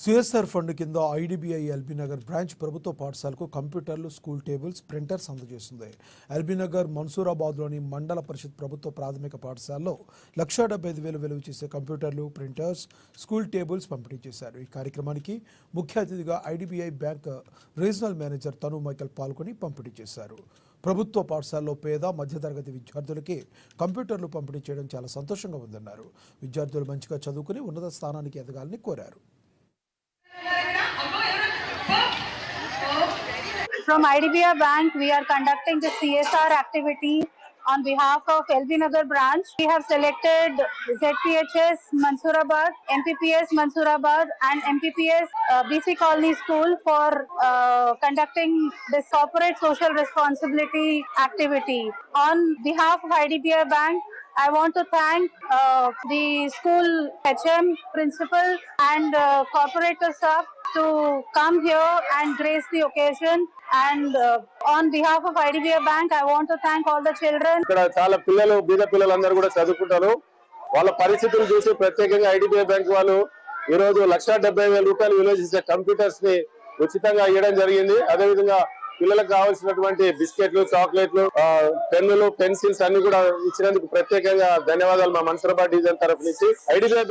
CSR fund కింద IDBI LB Nagar branch ప్రభుత్వ పాఠశాలకు కంప్యూటర్లు, స్కూల్ టేబుల్స్, ప్రింటర్స్ అందజేస్తుంది. ఎల్బీనగర్ మన్సూరాబాద్లోని మండల పరిషత్ ప్రభుత్వ ప్రాథమిక పాఠశాలలో 1,75,000 విలువ చేసే కంప్యూటర్లు, ప్రింటర్స్, స్కూల్ టేబుల్స్ పంపిణీ చేశారు. ఈ కార్యక్రమానికి ముఖ్య అతిథిగా ఐడిబిఐ బ్యాంక్ రీజనల్ మేనేజర్ తను మైకల్ పాల్గొని పంపిణీ చేశారు. ప్రభుత్వ పాఠశాలలో పేద మధ్యతరగతి విద్యార్థులకి కంప్యూటర్లు పంపిణీ చేయడం చాలా సంతోషంగా ఉందన్నారు. విద్యార్థులు మంచిగా చదువుకుని ఉన్నత స్థానానికి ఎదగాలని కోరారు. From IDBI Bank, we are conducting the CSR activity on behalf of LBnagar branch. We have selected ZPHS Mansurabad, MPPS Mansurabad and MPPS BC Colony School for conducting this corporate social responsibility activity. On behalf of IDBI Bank, I want to thank the school HM, principal and corporate staff to come here and grace the occasion. And on behalf of IDBI Bank, I want to thank all the children. ఇక్కడ చాలా పిల్లలు బీద పిల్లలందరూ కూడా చదువుకుంటారు. వాళ్ళ పరిస్థితులు చూసి ప్రత్యేకంగా ఐడిబిఐ బ్యాంక్ వాళ్ళు ఈ రోజు 1,70,000 రూపాయలు విలువ చేసే కంప్యూటర్స్ ని ఉచితంగా ఇవ్వడం జరిగింది. అదేవిధంగా పిల్లలకు కావాల్సినటువంటి బిస్కెట్లు, చాక్లెట్లు, పెన్నులు, పెన్సిల్స్ అన్ని కూడా ఇచ్చినందుకు ప్రత్యేకంగా ధన్యవాదాలు మా మన్సూరాబాద్ డివిజన్ తరఫు నుంచి. ఐడిబిఐ